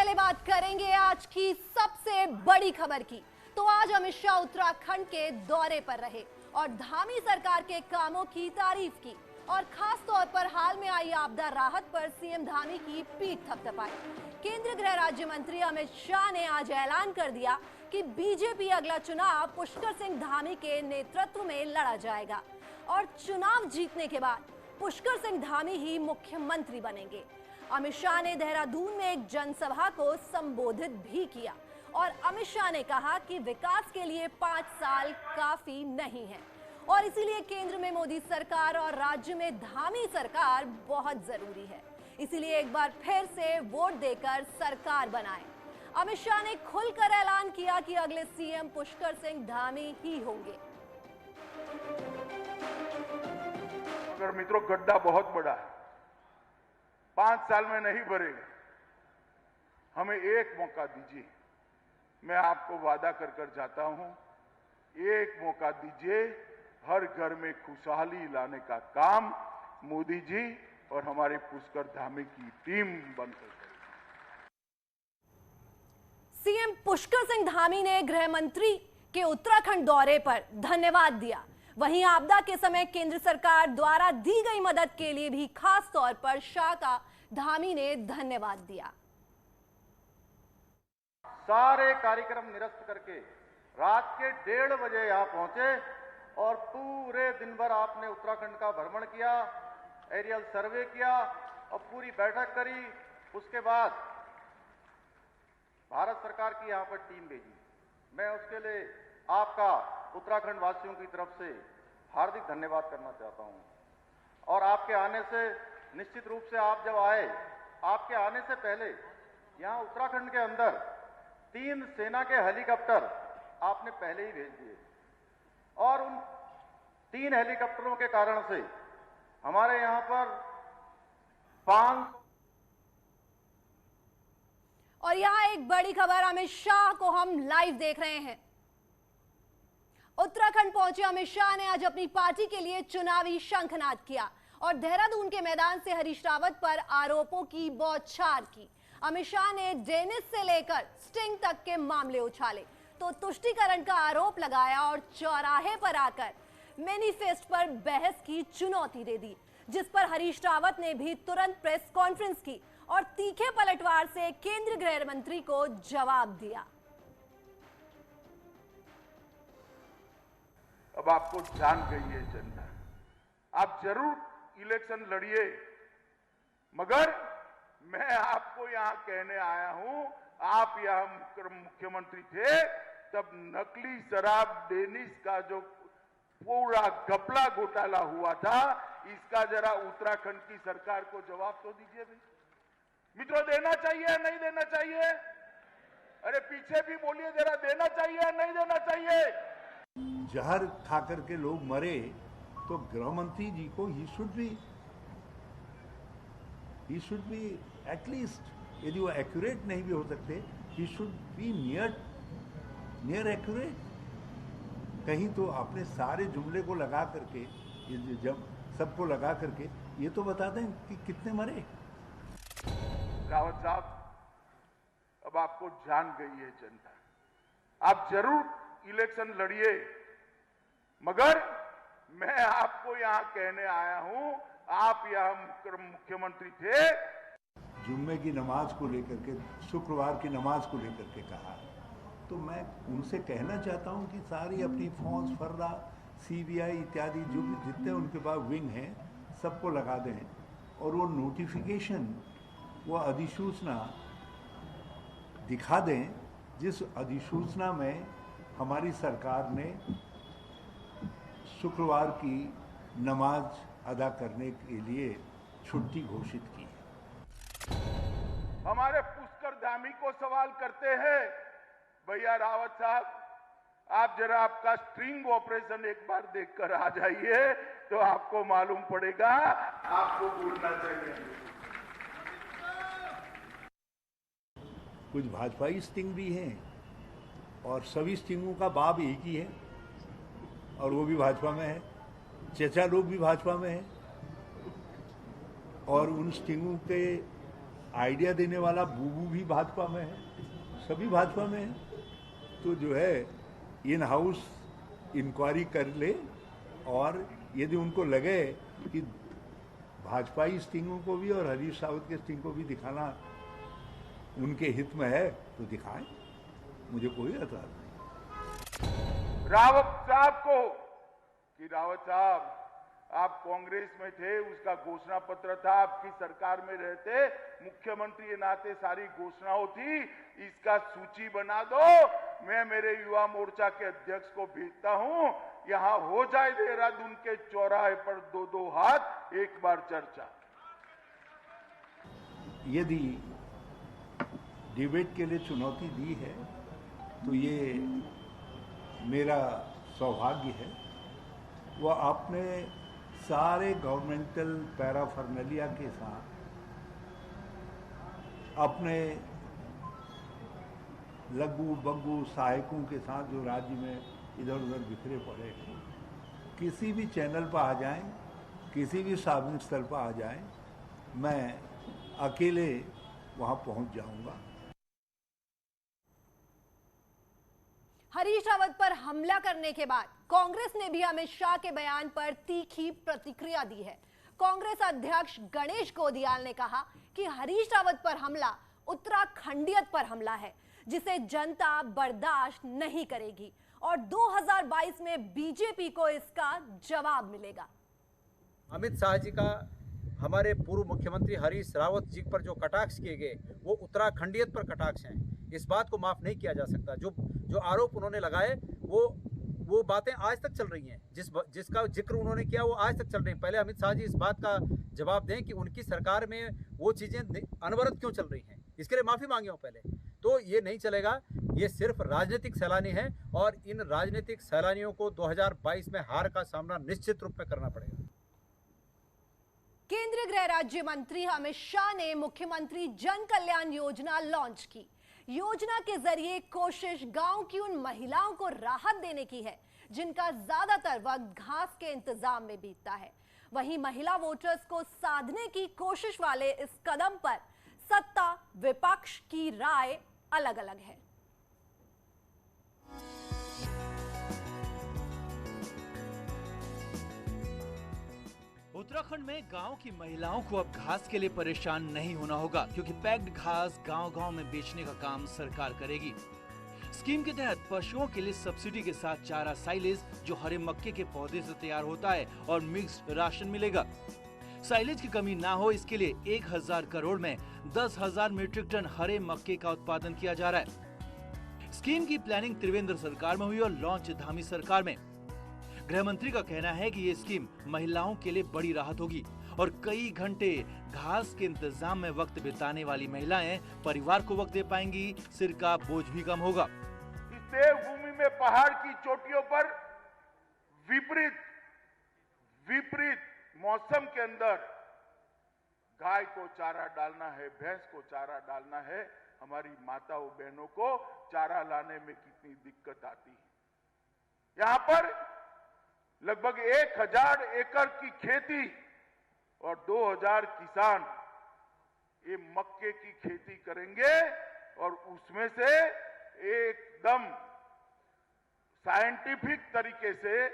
पहले बात करेंगे आज की सबसे बड़ी खबर की। तो आज अमित शाह उत्तराखंड के दौरे पर रहे और धामी सरकार के कामों की तारीफ की और खास तौर पर हाल में आई आपदा राहत पर सीएम धामी की पीठ थपथपाई। केंद्रीय गृह राज्य मंत्री अमित शाह ने आज ऐलान कर दिया कि बीजेपी अगला चुनाव पुष्कर सिंह धामी के नेतृत्व में लड़ा जाएगा और चुनाव जीतने के बाद पुष्कर सिंह धामी ही मुख्यमंत्री बनेंगे। अमित शाह ने देहरादून में एक जनसभा को संबोधित भी किया और अमित शाह ने कहा कि विकास के लिए 5 साल काफी नहीं है और इसीलिए केंद्र में मोदी सरकार और राज्य में धामी सरकार बहुत जरूरी है। इसीलिए एक बार फिर से वोट देकर सरकार बनाएं। अमित शाह ने खुलकर ऐलान किया कि अगले सीएम पुष्कर सिंह धामी ही होंगे। अगर मित्रों गड्ढा बहुत बड़ा है, 5 साल में नहीं भरेगा, हमें एक मौका दीजिए। मैं आपको वादा कर कर जाता हूं, एक मौका दीजिए, हर घर में खुशहाली लाने का काम मोदी जी और हमारे पुष्कर धामी की टीम बनकर करेगी। सीएम पुष्कर सिंह धामी ने गृह मंत्री के उत्तराखंड दौरे पर धन्यवाद दिया। वहीं आपदा के समय केंद्र सरकार द्वारा दी गई मदद के लिए भी खास तौर पर शाह का धामी ने धन्यवाद दिया। सारे कार्यक्रम निरस्त करके रात के 1:30 बजे यहां पहुंचे और पूरे दिन भर आपने उत्तराखंड का भ्रमण किया, एरियल सर्वे किया और पूरी बैठक करी। उसके बाद भारत सरकार की यहां पर टीम भेजी। मैं उसके लिए आपका उत्तराखंड वासियों की तरफ से हार्दिक धन्यवाद करना चाहता हूं। और आपके आने से निश्चित रूप से आप जब आए, आपके आने से पहले यहां उत्तराखंड के अंदर 3 सेना के हेलीकॉप्टर आपने पहले ही भेज दिए और उन 3 हेलीकॉप्टरों के कारण से हमारे यहां पर 5। और यहां एक बड़ी खबर, अमित शाह को हम लाइव देख रहे हैं। उत्तराखंड पहुंचे अमित शाह ने आज अपनी पार्टी के लिए चुनावी शंखनाद किया और देहरादून के मैदान से हरीश रावत पर आरोपों की बौछार की। अमित शाह ने डेनिस से लेकर स्टिंग तक के मामले उछाले तो तुष्टीकरण का आरोप लगाया और चौराहे पर आकर मैनिफेस्ट पर बहस की चुनौती दे दी, जिस पर हरीश रावत ने भी तुरंत प्रेस कॉन्फ्रेंस की और तीखे पलटवार से केंद्रीय गृह मंत्री को जवाब दिया। अब आपको जान गई है जनता, आप जरूर इलेक्शन लड़िए, मगर मैं आपको यहां कहने आया हूं, आप यहां मुख्यमंत्री थे तब नकली शराब डेनिस का जो पूरा घपला घोटाला हुआ था, इसका जरा उत्तराखंड की सरकार को जवाब तो दीजिए भाई। मित्रों, देना चाहिए नहीं देना चाहिए? अरे पीछे भी बोलिए, जरा देना चाहिए नहीं देना चाहिए? जहर खा करके लोग मरे तो गृह मंत्री जी को ही शुड बी एटलीस्ट, यदि वो एक्यूरेट नहीं भी हो सकते, he should be near accurate. कहीं तो आपने सारे जुमले को लगा करके, जब सबको लगा करके ये तो बता दें कि कितने मरे। रावत साहब, अब आपको जान गई है जनता, आप जरूर इलेक्शन लड़िए, मगर मैं आपको यहां कहने आया हूं, आप यहां मुख्यमंत्री थे। जुम्मे की नमाज को लेकर के, शुक्रवार की नमाज को लेकर के कहा, तो मैं उनसे कहना चाहता हूं कि सारी अपनी फौज, फर्रा, सीबीआई इत्यादि जो भी जितने उनके पास विंग हैं, सबको लगा दें और वो नोटिफिकेशन, वो अधिसूचना दिखा दें जिस अधिसूचना में हमारी सरकार ने शुक्रवार की नमाज अदा करने के लिए छुट्टी घोषित की है। हमारे पुष्कर धामी को सवाल करते हैं, भैया रावत साहब, आप जरा आपका स्ट्रिंग ऑपरेशन एक बार देखकर आ जाइए तो आपको मालूम पड़ेगा, आपको बोलना चाहिए। कुछ भाजपाई स्टिंग भी हैं और सभी स्टिंगों का बाप एक ही है और वो भी भाजपा में है, चचा लोग भी भाजपा में हैं और उन स्टिंगों के आइडिया देने वाला बूबू भी भाजपा में है, सभी भाजपा में है। तो जो है इन हाउस इंक्वायरी कर ले, और यदि उनको लगे कि भाजपाई स्टिंगों को भी और हरीश रावत के स्टिंग को भी दिखाना उनके हित में है तो दिखाएं, मुझे कोई एतराज नहीं। रावत साहब को कि रावत साहब आप कांग्रेस में थे, उसका घोषणा पत्र था, आपकी सरकार में रहते, मुख्यमंत्री के नाते सारी घोषणाओं थी, इसका सूची बना दो, मैं मेरे युवा मोर्चा के अध्यक्ष को भेजता हूं, यहां हो जाए देहरादून के चौराहे पर 2-2 हाथ एक बार चर्चा। यदि डिबेट के लिए चुनौती दी है तो ये मेरा सौभाग्य है। वह अपने सारे गवर्नमेंटल पैराफर्नलिया के साथ, अपने लघु बग्गू सहायकों के साथ जो राज्य में इधर उधर बिखरे पड़े हैं, किसी भी चैनल पर आ जाएं, किसी भी सार्वजनिक स्थल पर आ जाएं, मैं अकेले वहां पहुंच जाऊंगा। हरीश रावत पर हमला करने के बाद कांग्रेस ने भी अमित शाह के बयान पर तीखी प्रतिक्रिया दी है। कांग्रेस अध्यक्ष गणेश गोदियाल ने कहा कि हरीश रावत पर हमला उत्तराखंडियत पर हमला है, जिसे जनता बर्दाश्त नहीं करेगी और 2022 में बीजेपी को इसका जवाब मिलेगा। अमित शाह जी का हमारे पूर्व मुख्यमंत्री हरीश रावत जी पर जो कटाक्ष किए गए वो उत्तराखंडियत पर कटाक्ष हैं। इस बात को माफ नहीं किया जा सकता। जो आरोप उन्होंने लगाए वो बातें आज तक चल रही हैं, जिसका जिक्र उन्होंने किया वो आज तक चल रही हैं। पहले अमित शाह जी इस बात का जवाब दें कि उनकी सरकार में वो चीज़ें अनवरत क्यों चल रही हैं, इसके लिए माफ़ी मांगे हो पहले। तो ये नहीं चलेगा, ये सिर्फ राजनीतिक सैलानी है और इन राजनीतिक सैलानियों को 2022 में हार का सामना निश्चित रूप में करना पड़ेगा। केंद्रीय गृह राज्य मंत्री अमित शाह ने मुख्यमंत्री जन कल्याण योजना लॉन्च की। योजना के जरिए कोशिश गांव की उन महिलाओं को राहत देने की है जिनका ज्यादातर वक्त घास के इंतजाम में बीतता है। वहीं महिला वोटर्स को साधने की कोशिश वाले इस कदम पर सत्ता विपक्ष की राय अलग अलग है। उत्तराखंड में गांव की महिलाओं को अब घास के लिए परेशान नहीं होना होगा, क्योंकि पैक्ड घास गांव-गांव में बेचने का काम सरकार करेगी। स्कीम के तहत पशुओं के लिए सब्सिडी के साथ चारा साइलेज जो हरे मक्के के पौधे से तैयार होता है और मिक्स्ड राशन मिलेगा। साइलेज की कमी ना हो इसके लिए 1000 करोड़ में 10,000 मीट्रिक टन हरे मक्के का उत्पादन किया जा रहा है। स्कीम की प्लानिंग त्रिवेंद्र सरकार में हुई और लॉन्च धामी सरकार में। गृह मंत्री का कहना है कि ये स्कीम महिलाओं के लिए बड़ी राहत होगी और कई घंटे घास के इंतजाम में वक्त बिताने वाली महिलाएं परिवार को वक्त दे पाएंगी, सिर का बोझ भी कम होगा। इस देवभूमि में पहाड़ की चोटियों पर विपरीत मौसम के अंदर गाय को चारा डालना है, भैंस को चारा डालना है, हमारी माताओं बहनों को चारा लाने में कितनी दिक्कत आती है। यहाँ पर लगभग 1000 एकड़ की खेती और 2000 किसान ये मक्के की खेती करेंगे और उसमें से एकदम साइंटिफिक तरीके से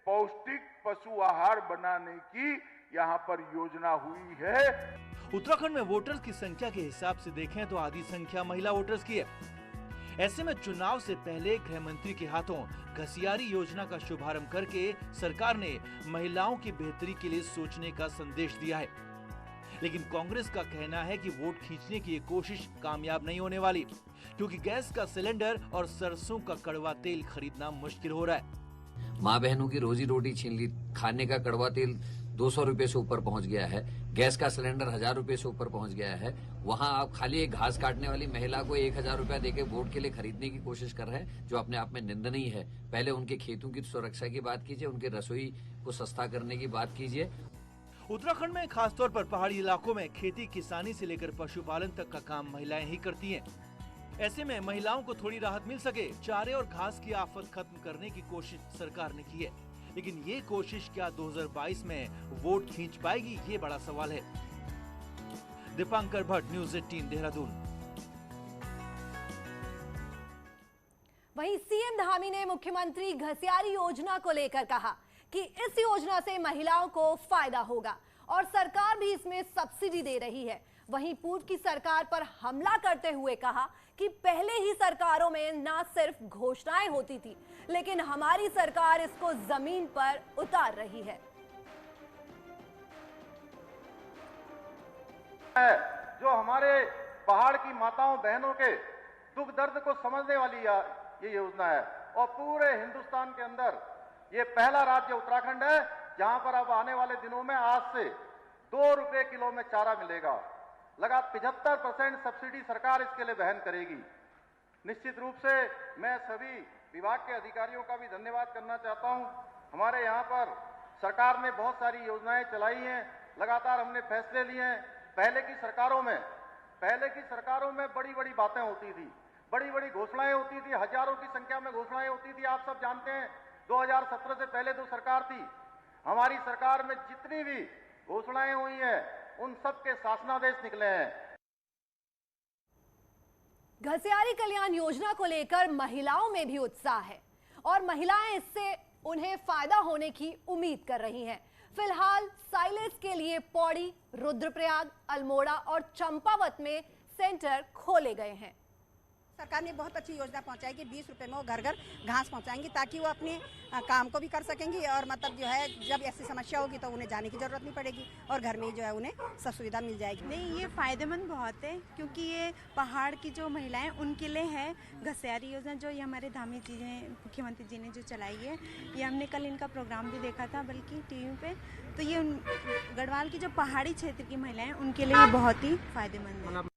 पौष्टिक पशु आहार बनाने की यहाँ पर योजना हुई है। उत्तराखंड में वोटर्स की संख्या के हिसाब से देखें तो आधी संख्या महिला वोटर्स की है। ऐसे में चुनाव से पहले गृह मंत्री के हाथों घसियारी योजना का शुभारंभ करके सरकार ने महिलाओं की बेहतरी के लिए सोचने का संदेश दिया है। लेकिन कांग्रेस का कहना है कि वोट खींचने की ये कोशिश कामयाब नहीं होने वाली, क्योंकि गैस का सिलेंडर और सरसों का कड़वा तेल खरीदना मुश्किल हो रहा है। माँ बहनों की रोजी रोटी छीन ली। खाने का कड़वा तेल 200 रुपए से ऊपर पहुंच गया है, गैस का सिलेंडर 1000 रुपए से ऊपर पहुंच गया है। वहां आप खाली एक घास काटने वाली महिला को 1000 रुपया देके वोट के लिए खरीदने की कोशिश कर रहे हैं, जो अपने आप में निंदनीय है। पहले उनके खेतों की सुरक्षा की बात कीजिए, उनके रसोई को सस्ता करने की बात कीजिए। उत्तराखंड में खासतौर पर पहाड़ी इलाकों में खेती किसानी से लेकर पशुपालन तक का काम महिलाएं ही करती हैं। ऐसे में महिलाओं को थोड़ी राहत मिल सके, चारे और घास की आफत खत्म करने की कोशिश सरकार ने की है। लेकिन ये कोशिश क्या 2022 में वोट खींच पाएगी, ये बड़ा सवाल है। दीपांकर भट्ट, न्यूज 18 देहरादून। वहीं सीएम धामी ने मुख्यमंत्री घसियारी योजना को लेकर कहा कि इस योजना से महिलाओं को फायदा होगा और सरकार भी इसमें सब्सिडी दे रही है। वहीं पूर्व की सरकार पर हमला करते हुए कहा कि पहले ही सरकारों में न सिर्फ घोषणाएं होती थी, लेकिन हमारी सरकार इसको जमीन पर उतार रही है। जो हमारे पहाड़ की माताओं बहनों के दुख दर्द को समझने वाली ये योजना है और पूरे हिंदुस्तान के अंदर ये पहला राज्य उत्तराखंड है जहां पर अब आने वाले दिनों में आज से 2 रुपए किलो में चारा मिलेगा। लगातार 75% सब्सिडी सरकार इसके लिए वहन करेगी। निश्चित रूप से मैं सभी विभाग के अधिकारियों का भी धन्यवाद करना चाहता हूं। हमारे यहाँ पर सरकार ने बहुत सारी योजनाएं चलाई हैं, लगातार हमने फैसले लिए हैं। पहले की सरकारों में बड़ी बड़ी बातें होती थी, बड़ी बड़ी घोषणाएं होती थी, हजारों की संख्या में घोषणाएं होती थी। आप सब जानते हैं 2017 से पहले जो सरकार थी, हमारी सरकार में जितनी भी घोषणाएं हुई हैं उन सब के शासनादेश निकले हैं। घसियारी कल्याण योजना को लेकर महिलाओं में भी उत्साह है और महिलाएं इससे उन्हें फायदा होने की उम्मीद कर रही हैं। फिलहाल साइलेज के लिए पौड़ी, रुद्रप्रयाग, अल्मोड़ा और चंपावत में सेंटर खोले गए हैं। सरकार ने बहुत अच्छी योजना पहुंचाई कि 20 रुपए में वो घर घर घास पहुंचाएंगी ताकि वो अपने काम को भी कर सकेंगी और मतलब जो है जब ऐसी समस्या होगी तो उन्हें जाने की जरूरत नहीं पड़ेगी और घर में ही जो है उन्हें सब सुविधा मिल जाएगी। नहीं, ये फायदेमंद बहुत है क्योंकि ये पहाड़ की जो महिलाएं उनके लिए है। घसियारी योजना जो ये हमारे धामी जी ने, मुख्यमंत्री जी ने जो चलाई है, ये हमने कल इनका प्रोग्राम भी देखा था बल्कि टीवी पे, तो ये गढ़वाल की जो पहाड़ी क्षेत्र की महिलाएं उनके लिए बहुत ही फायदेमंद है।